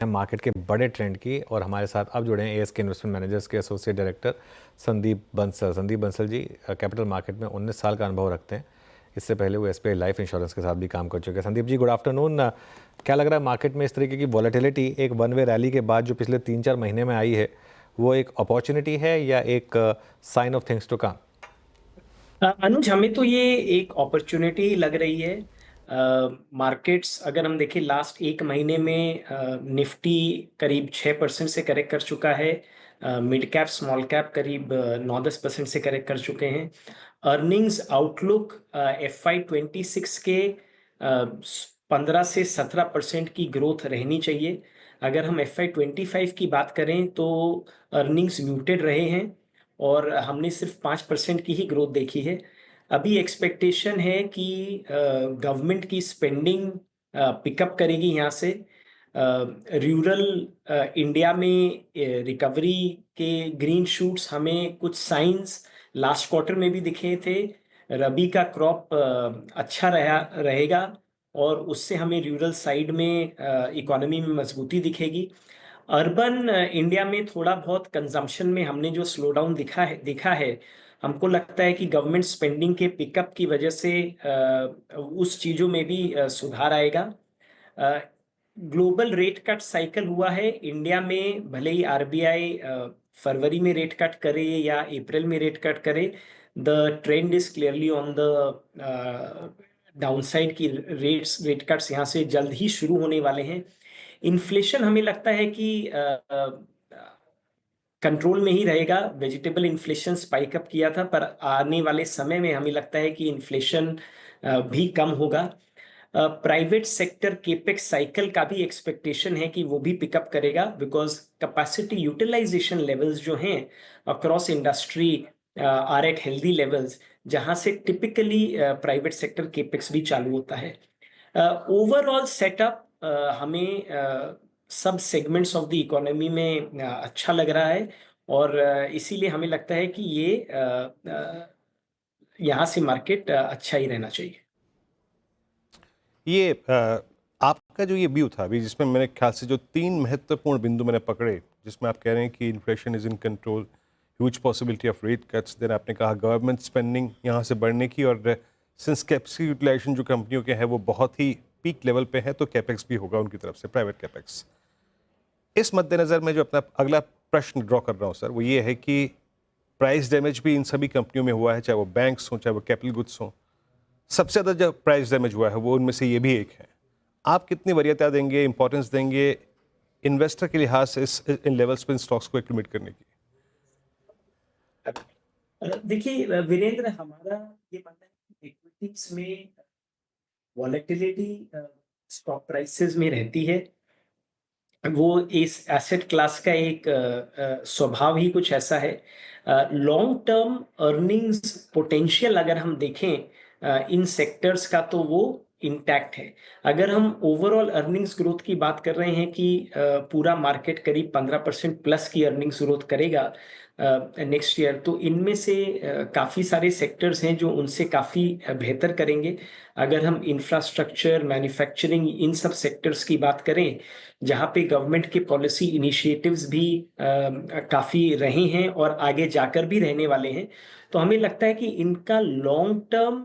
Market के बड़े trend की। और हमारे साथ अब जुड़े हैं एएसके इन्वेस्टमेंट मैनेजर्स के associate director Sandeep Bansal. Sandeep Bansal G capital market में 19 साल का अनुभव रखते हैं। इससे पहले वो एसबीआई लाइफ इंश्योरेंस के साथ भी काम कर चुके हैं। Sandeep ji, good afternoon. क्या लग रहा है मार्केट में इस तरीके की वॉलेटिलिटी एक वन वे रैली के बाद जो पिछले 3-4 महीने में आई है, वो एक अपॉर्चुनिटी है या एक sign of things to come? Anuj, हमें तो ये एक अपॉर्चुनिटी लग रही है। मार्केट्स अगर हम देखें लास्ट एक महीने में निफ्टी करीब 6% से करेक्ट कर चुका है। मिड कैप स्मॉल कैप करीब 9-10% से करेक्ट कर चुके हैं। अर्निंग्स आउटलुक FY26 के 15 से 17% की ग्रोथ रहनी चाहिए। अगर हम FY25 की बात करें तो अर्निंग्स म्यूटेड रहे हैं और हमने सिर्फ 5% की ही ग्रोथ देखी है। अभी एक्सपेक्टेशन है कि गवर्नमेंट की स्पेंडिंग पिकअप करेगी यहाँ से। रूरल इंडिया में रिकवरी के ग्रीन शूट्स हमें कुछ साइंस लास्ट क्वार्टर में भी दिखे थे। रबी का क्रॉप अच्छा रहेगा और उससे हमें रूरल साइड में इकोनॉमी में मजबूती दिखेगी। अर्बन इंडिया में थोड़ा बहुत कंजम्पशन में हमने जो स्लो डाउन दिखा है, हमको लगता है कि गवर्नमेंट स्पेंडिंग के पिकअप की वजह से उस चीज़ों में भी सुधार आएगा। ग्लोबल रेट कट साइकिल हुआ है इंडिया में, भले ही आरबीआई फरवरी में रेट कट करे या अप्रैल में रेट कट करे, the trend is clearly on the downside की रेट कट्स यहाँ से जल्द ही शुरू होने वाले हैं। इन्फ्लेशन हमें लगता है कि कंट्रोल में ही रहेगा। वेजिटेबल इन्फ्लेशन स्पाइक अप किया था, पर आने वाले समय में हमें लगता है कि इन्फ्लेशन भी कम होगा। प्राइवेट सेक्टर केपेक्स साइकिल का भी एक्सपेक्टेशन है कि वो भी पिकअप करेगा, बिकॉज कैपेसिटी यूटिलाइजेशन लेवल्स जो हैं across industry are at healthy levels, जहां से टिपिकली प्राइवेट सेक्टर केपेक्स भी चालू होता है। ओवरऑल सेटअप हमें सब सेगमेंट्स ऑफ द इकोनॉमी में अच्छा लग रहा है और इसीलिए हमें लगता है कि ये यहाँ से मार्केट अच्छा ही रहना चाहिए। ये आपका जो ये व्यू था अभी, जिसमें मेरे ख्याल से जो 3 महत्वपूर्ण बिंदु मैंने पकड़े, जिसमें आप कह रहे हैं कि inflation is in control, huge possibility of rate cuts, then आपने कहा गवर्नमेंट स्पेंडिंग यहाँ से बढ़ने की, और सिंस कैपेक्स यूटिलाइजेशन जो कंपनियों के हैं वो बहुत ही पीक लेवल पे है, तो कैपेक्स भी होगा उनकी तरफ से, प्राइवेट कैपेक्स। इस मद्देनज़र मैं जो अपना अगला प्रश्न ड्रॉ कर रहा हूँ सर, वो ये है कि प्राइस डैमेज भी इन सभी कंपनियों में हुआ है, चाहे वो बैंक्स हों, चाहे वो कैपिटल गुड्स हों। सबसे ज़्यादा जो प्राइस डैमेज हुआ है वो उनमें से ये भी एक है। आप कितनी वरीयता देंगे, इंपॉर्टेंस देंगे इन्वेस्टर के लिहाज से इन लेवल्स पे इन स्टॉक्स को एक्टिवेट करने की? देखिए वीरेंद्र, हमारा ये मानना है कि इक्विटीज में वॉलेटिलिटी स्टॉक प्राइसेस में रहती है। वो इस एसेट क्लास का एक स्वभाव ही कुछ ऐसा है। लॉन्ग टर्म अर्निंग्स पोटेंशियल अगर हम देखें इन सेक्टर्स का, तो वो इंटैक्ट है। अगर हम ओवरऑल अर्निंग्स ग्रोथ की बात कर रहे हैं कि पूरा मार्केट करीब 15% प्लस की अर्निंग्स ग्रोथ करेगा नेक्स्ट ईयर, तो इनमें से काफ़ी सारे सेक्टर्स हैं जो उनसे काफ़ी बेहतर करेंगे। अगर हम इंफ्रास्ट्रक्चर, मैन्युफैक्चरिंग, इन सब सेक्टर्स की बात करें जहाँ पे गवर्नमेंट के पॉलिसी इनिशिएटिव्स भी काफ़ी रहे हैं और आगे जाकर भी रहने वाले हैं, तो हमें लगता है कि इनका लॉन्ग टर्म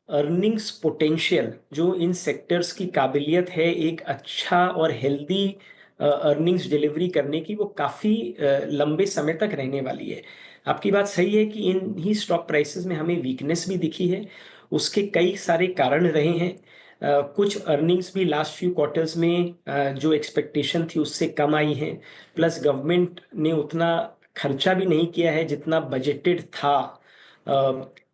अर्निंग्स पोटेंशियल, जो इन सेक्टर्स की काबिलियत है एक अच्छा और हेल्दी अर्निंग्स डिलीवरी करने की, वो काफ़ी लंबे समय तक रहने वाली है। आपकी बात सही है कि इन ही स्टॉक प्राइसेस में हमें वीकनेस भी दिखी है। उसके कई सारे कारण रहे हैं। कुछ अर्निंग्स भी लास्ट फ्यू क्वार्टर्स में जो एक्सपेक्टेशन थी उससे कम आई हैं, प्लस गवर्नमेंट ने उतना खर्चा भी नहीं किया है जितना बजटेड था।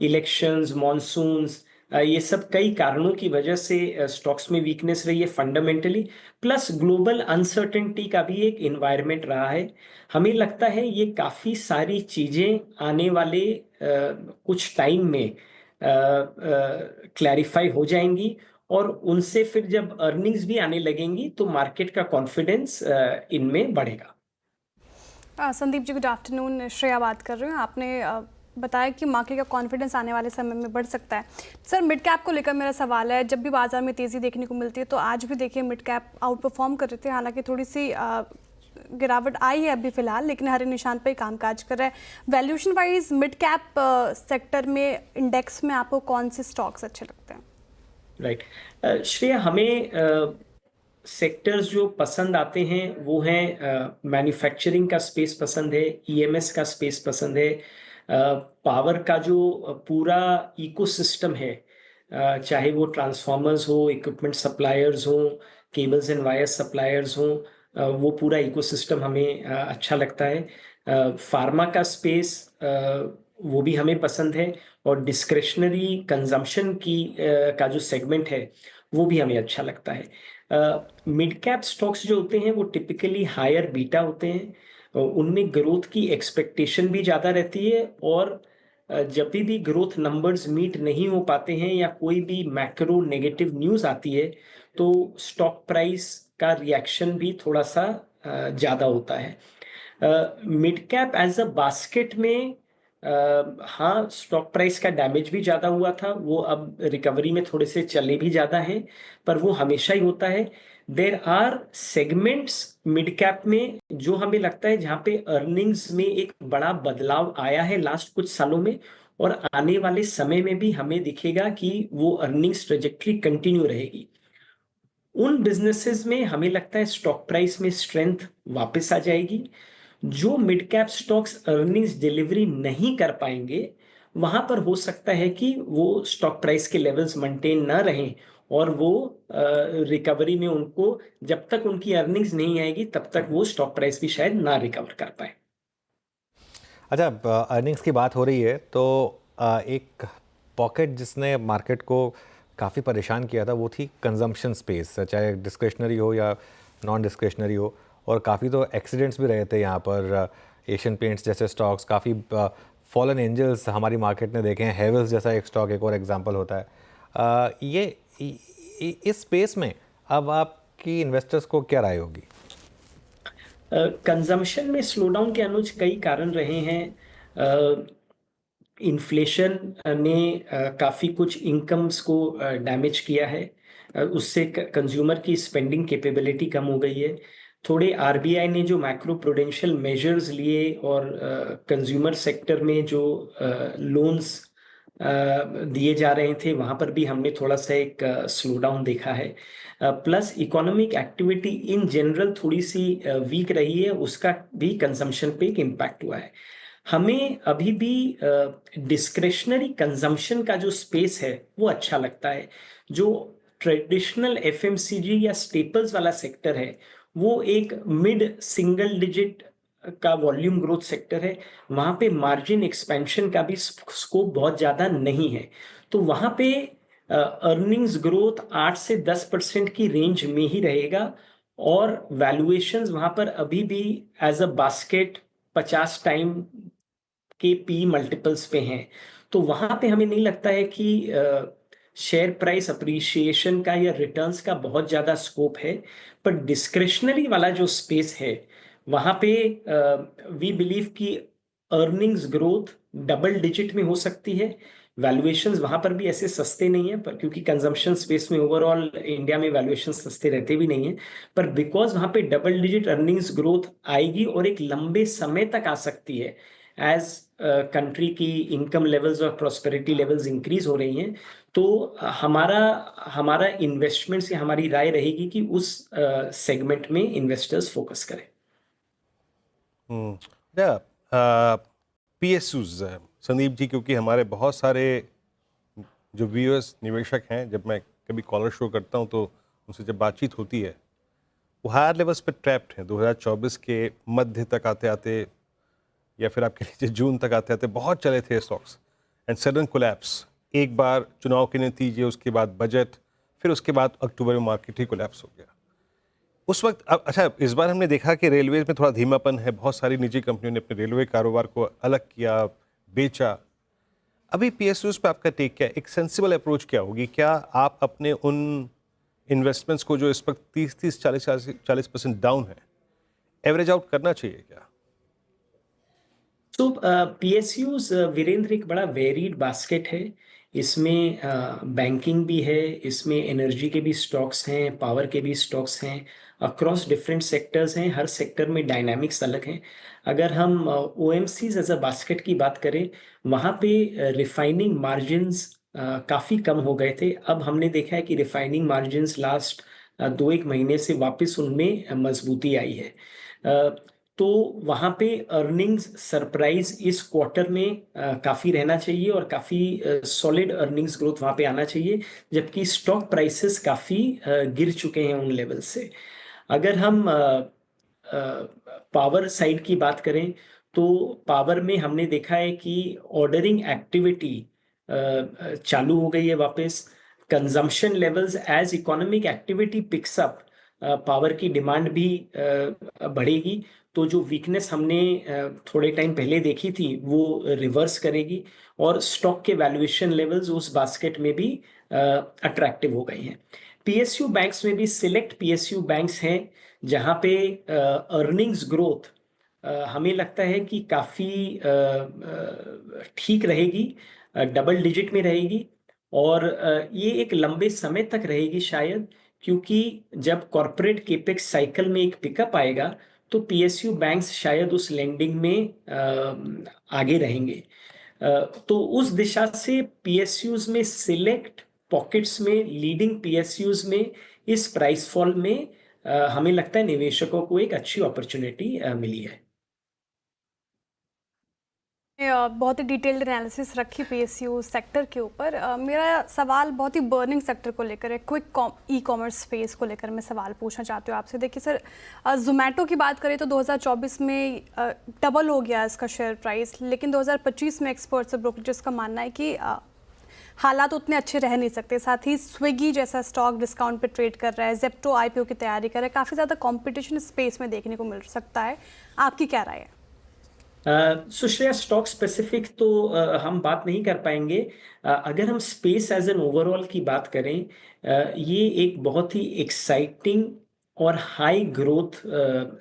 इलेक्शंस, मॉनसून्स, ये सब कई कारणों की वजह से स्टॉक्स में वीकनेस रही है फंडामेंटली, प्लस ग्लोबल अनसर्टेनिटी का भी एक एनवायरनमेंट रहा है। हमें लगता है ये काफ़ी सारी चीज़ें आने वाले कुछ टाइम में क्लैरिफाई हो जाएंगी और उनसे फिर जब अर्निंग्स भी आने लगेंगी तो मार्केट का कॉन्फिडेंस इनमें बढ़ेगा। Sandeep ji, good afternoon. श्रेया बात कर रही हूँ। आपने बताया कि मार्केट का कॉन्फिडेंस आने वाले समय में बढ़ सकता है। सर, मिड कैप को लेकर मेरा सवाल है, जब भी बाजार में तेज़ी देखने को मिलती है तो आज भी देखिए मिड कैप आउट परफॉर्म कर रहे थे, हालांकि थोड़ी सी गिरावट आई है अभी फिलहाल, लेकिन हरे निशान पर ही कामकाज कर रहा है। Valuation wise mid cap sector में इंडेक्स में आपको कौन से स्टॉक्स अच्छे लगते हैं? राइट श्रेया, हमें सेक्टर्स जो पसंद आते हैं वो हैं मैन्युफैक्चरिंग का स्पेस पसंद है, ईएमएस का स्पेस पसंद है, पावर का जो पूरा इकोसिस्टम है, चाहे वो ट्रांसफार्मर्स हो, इक्विपमेंट सप्लायर्स हो, केबल्स एंड वायर्स सप्लायर्स हो, वो पूरा इकोसिस्टम हमें अच्छा लगता है। फार्मा का स्पेस वो भी हमें पसंद है, और डिस्क्रेशनरी कंजम्पशन की का जो सेगमेंट है वो भी हमें अच्छा लगता है। मिड कैप स्टॉक्स जो होते हैं वो टिपिकली हायर बीटा होते हैं, उनमें ग्रोथ की एक्सपेक्टेशन भी ज़्यादा रहती है, और जब भी ग्रोथ नंबर्स मीट नहीं हो पाते हैं या कोई भी मैक्रो नेगेटिव न्यूज़ आती है तो स्टॉक प्राइस का रिएक्शन भी थोड़ा सा ज़्यादा होता है। Mid cap as a basket में हाँ, स्टॉक प्राइस का डैमेज भी ज़्यादा हुआ था, वो अब रिकवरी में थोड़े से चले भी ज़्यादा हैं, पर वो हमेशा ही होता है। There are segments mid cap में जो हमें लगता है जहाँ पे अर्निंग्स में एक बड़ा बदलाव आया है लास्ट कुछ सालों में, और आने वाले समय में भी हमें दिखेगा कि वो अर्निंग्स ट्रेजेक्टरी कंटिन्यू रहेगी। उन बिजनेसेस में हमें लगता है स्टॉक प्राइस में स्ट्रेंथ वापस आ जाएगी। जो mid cap stocks earnings delivery नहीं कर पाएंगे, वहां पर हो सकता है कि वो स्टॉक प्राइस के लेवल्स मेंटेन ना रहें, और वो रिकवरी में उनको, जब तक उनकी अर्निंग्स नहीं आएगी तब तक वो स्टॉक प्राइस भी शायद ना रिकवर कर पाए। अच्छा, अर्निंग्स की बात हो रही है तो एक पॉकेट जिसने मार्केट को काफ़ी परेशान किया था वो थी कंजम्पशन स्पेस, चाहे डिस्क्रिशनरी हो या नॉन डिस्क्रिशनरी हो, और काफ़ी तो एक्सीडेंट्स भी रहे थे यहाँ पर। एशियन पेंट्स जैसे स्टॉक्स, काफ़ी फॉलन एंजल्स हमारी मार्केट ने देखे हैं, हेवल्स जैसा एक स्टॉक एक और एग्जांपल होता है। इस स्पेस में अब आपकी इन्वेस्टर्स को क्या राय होगी? कंजम्पशन में स्लोडाउन के अनुज कई कारण रहे हैं। इन्फ्लेशन ने काफ़ी कुछ इनकम्स को डैमेज किया है, उससे कंज्यूमर की स्पेंडिंग कैपेबिलिटी कम हो गई है। थोड़े आरबीआई ने जो मैक्रो प्रूडेंशियल मेजर्स लिए और कंज्यूमर सेक्टर में जो लोन्स दिए जा रहे थे वहाँ पर भी हमने थोड़ा सा एक स्लोडाउन देखा है। Plus economic activity in general थोड़ी सी वीक रही है, उसका भी कंजम्पशन पे एक इम्पैक्ट हुआ है। हमें अभी भी डिस्क्रेशनरी कंजम्पशन का जो स्पेस है वो अच्छा लगता है। जो ट्रेडिशनल एफएमसीजी या स्टेपल्स वाला सेक्टर है वो एक मिड सिंगल डिजिट का वॉल्यूम ग्रोथ सेक्टर है, वहां पे मार्जिन एक्सपेंशन का भी स्कोप बहुत ज्यादा नहीं है, तो वहां पे अर्निंग्स ग्रोथ 8 से 10% की रेंज में ही रहेगा, और वैल्यूएशंस वहां पर अभी भी एज अ बास्केट 50 टाइम के पी मल्टीपल्स पे हैं। तो वहां पे हमें नहीं लगता है कि शेयर प्राइस अप्रिशिएशन का या रिटर्न्स का बहुत ज्यादा स्कोप है। पर डिस्क्रिशनरी वाला जो स्पेस है वहां पे वी बिलीव कि अर्निंग्स ग्रोथ डबल डिजिट में हो सकती है। वैल्यूएशंस वहां पर भी ऐसे सस्ते नहीं है, पर क्योंकि कंजम्पशन स्पेस में ओवरऑल इंडिया में वैल्यूएशन सस्ते रहते भी नहीं है, पर बिकॉज वहां पे डबल डिजिट अर्निंग्स ग्रोथ आएगी और एक लंबे समय तक आ सकती है एज कंट्री की इनकम लेवल्स और प्रॉस्पेरिटी लेवल्स इंक्रीज हो रही हैं, तो हमारा हमारा इन्वेस्टमेंट्स या हमारी राय रहेगी कि उस सेगमेंट में इन्वेस्टर्स फोकस करें। पीएसयूज संदीप जी, क्योंकि हमारे बहुत सारे जो व्यूअर्स निवेशक हैं, जब मैं कभी कॉलर शो करता हूं तो उनसे जब बातचीत होती है वो हायर लेवल्स पे ट्रैप्ड हैं। 2024 के मध्य तक आते आते या फिर आपके लीजिए जून तक आते आते बहुत चले थे स्टॉक्स, एंड सडन कोलैप्स। एक बार चुनाव के नतीजे, उसके बाद बजट, फिर उसके बाद अक्टूबर में मार्केट ही कोलैप्स हो गया उस वक्त। अब अच्छा, इस बार हमने देखा कि रेलवे में थोड़ा धीमापन है, बहुत सारी निजी कंपनियों ने अपने रेलवे कारोबार को अलग किया, बेचा। अभी पीएसयूज पे आपका टेक क्या है? एक सेंसिबल अप्रोच क्या होगी? क्या आप अपने उन इन्वेस्टमेंट्स को जो इस वक्त 40% डाउन है, एवरेज आउट करना चाहिए क्या? तो सो PSUs वीरेंद्र एक बड़ा वेरीड बास्केट है। इसमें बैंकिंग भी है, इसमें एनर्जी के भी स्टॉक्स हैं, पावर के भी स्टॉक्स हैं, अक्रॉस डिफरेंट सेक्टर्स हैं, हर सेक्टर में डायनामिक्स अलग हैं। अगर हम OMCs एज अ बास्केट की बात करें, वहाँ पे रिफाइनिंग मार्जिन्स काफ़ी कम हो गए थे। अब हमने देखा है कि रिफाइनिंग मार्जिन्स लास्ट 2-1 महीने से वापस उनमें मजबूती आई है। तो वहाँ पे अर्निंग्स सरप्राइज इस क्वार्टर में काफ़ी रहना चाहिए और काफ़ी सॉलिड अर्निंग्स ग्रोथ वहाँ पे आना चाहिए, जबकि स्टॉक प्राइसेस काफ़ी गिर चुके हैं उन लेवल से। अगर हम पावर साइड की बात करें, तो पावर में हमने देखा है कि ऑर्डरिंग एक्टिविटी चालू हो गई है वापस। Consumption levels as economic activity picks up, power की डिमांड भी बढ़ेगी। तो जो वीकनेस हमने थोड़े टाइम पहले देखी थी वो रिवर्स करेगी और स्टॉक के वैल्यूएशन लेवल्स उस बास्केट में भी अट्रैक्टिव हो गए हैं। PSU बैंक्स में भी सिलेक्ट PSU बैंक्स हैं जहां पे अर्निंग्स ग्रोथ हमें लगता है कि काफ़ी ठीक रहेगी, डबल डिजिट में रहेगी और ये एक लंबे समय तक रहेगी शायद, क्योंकि जब कॉरपोरेट केपेक्स साइकिल में एक पिकअप आएगा तो PSU बैंक्स शायद उस लेंडिंग में आगे रहेंगे। तो उस दिशा से PSUs में सिलेक्ट पॉकेट्स में लीडिंग PSUs में इस प्राइस फॉल में हमें लगता है निवेशकों को एक अच्छी अपॉर्चुनिटी मिली है। बहुत ही डिटेल्ड एनालिसिस रखी PSU सेक्टर के ऊपर। मेरा सवाल बहुत ही बर्निंग सेक्टर को लेकर है, क्विक ई कॉमर्स स्पेस को लेकर मैं सवाल पूछना चाहती हूँ आपसे। देखिए सर, जोमेटो की बात करें तो 2024 में डबल हो गया इसका शेयर प्राइस, लेकिन 2025 में एक्सपर्ट्स और ब्रोकरेजेस का मानना है कि हालात उतने अच्छे रह नहीं सकते। साथ ही स्विगी जैसा स्टॉक डिस्काउंट पे ट्रेड कर रहा है, जेप्टो IPO की तैयारी कर रहा है, काफ़ी ज़्यादा कॉम्पिटिशन स्पेस में देखने को मिल सकता है। आपकी क्या राय है? सुश्रेया, स्टॉक स्पेसिफिक तो हम बात नहीं कर पाएंगे। अगर हम स्पेस एज एन ओवरऑल की बात करें, ये एक बहुत ही एक्साइटिंग और high growth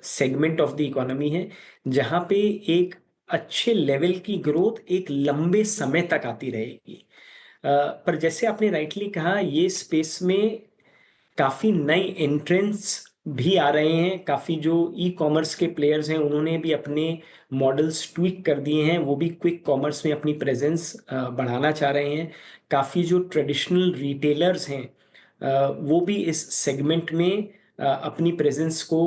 segment of the economy है, जहाँ पे एक अच्छे लेवल की ग्रोथ एक लंबे समय तक आती रहेगी। पर जैसे आपने राइटली कहा, ये स्पेस में काफ़ी नए एंट्रेंट्स भी आ रहे हैं। काफ़ी जो ई कॉमर्स के प्लेयर्स हैं उन्होंने भी अपने मॉडल्स ट्विक कर दिए हैं, वो भी क्विक कॉमर्स में अपनी प्रेजेंस बढ़ाना चाह रहे हैं। काफ़ी जो ट्रेडिशनल रिटेलर्स हैं वो भी इस सेगमेंट में अपनी प्रेजेंस को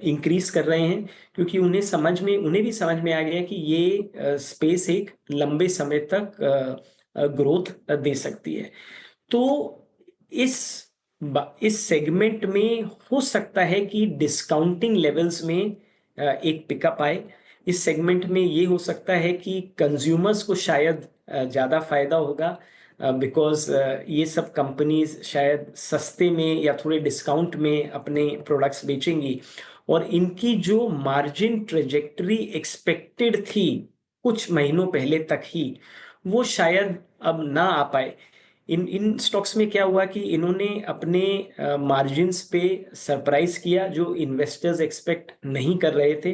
इंक्रीज कर रहे हैं, क्योंकि उन्हें भी समझ में आ गया कि ये स्पेस एक लंबे समय तक ग्रोथ दे सकती है। तो इस सेगमेंट में हो सकता है कि डिस्काउंटिंग लेवल्स में एक पिकअप आए। इस सेगमेंट में ये हो सकता है कि कंज्यूमर्स को शायद ज़्यादा फायदा होगा, बिकॉज ये सब कंपनीज शायद सस्ते में या थोड़े डिस्काउंट में अपने प्रोडक्ट्स बेचेंगी और इनकी जो मार्जिन ट्रेजेक्टरी एक्सपेक्टेड थी कुछ महीनों पहले तक ही, वो शायद अब ना आ पाए। इन स्टॉक्स में क्या हुआ कि इन्होंने अपने मार्जिन्स पे सरप्राइज किया जो इन्वेस्टर्स एक्सपेक्ट नहीं कर रहे थे,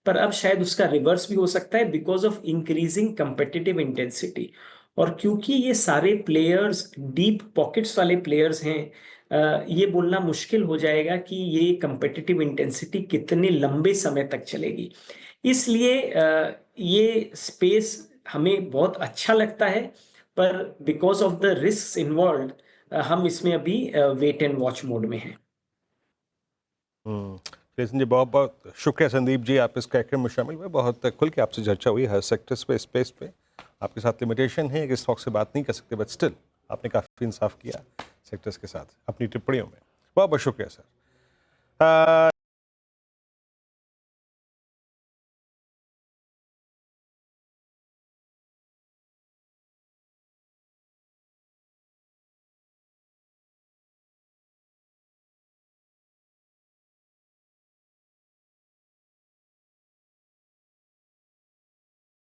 पर अब शायद उसका रिवर्स भी हो सकता है because of increasing competitive intensity. और क्योंकि ये सारे प्लेयर्स डीप पॉकेट्स वाले प्लेयर्स हैं, ये बोलना मुश्किल हो जाएगा कि ये कंपेटिटिव इंटेंसिटी कितने लंबे समय तक चलेगी। इसलिए ये स्पेस हमें बहुत अच्छा लगता है, पर because of the risk involve हम इसमें अभी वेट एंड वॉच मोड में हैं। जी, बहुत बहुत शुक्रिया संदीप जी, आप इस कार्यक्रम में शामिल हुए। बहुत खुल के आपसे चर्चा हुई हर सेक्टर्स पे, स्पेस पे। आपके साथ लिमिटेशन है कि स्टॉक से बात नहीं कर सकते, बट स्टिल आपने काफ़ी इंसाफ किया सेक्टर्स के साथ अपनी टिप्पणियों में। बहुत बहुत शुक्रिया सर।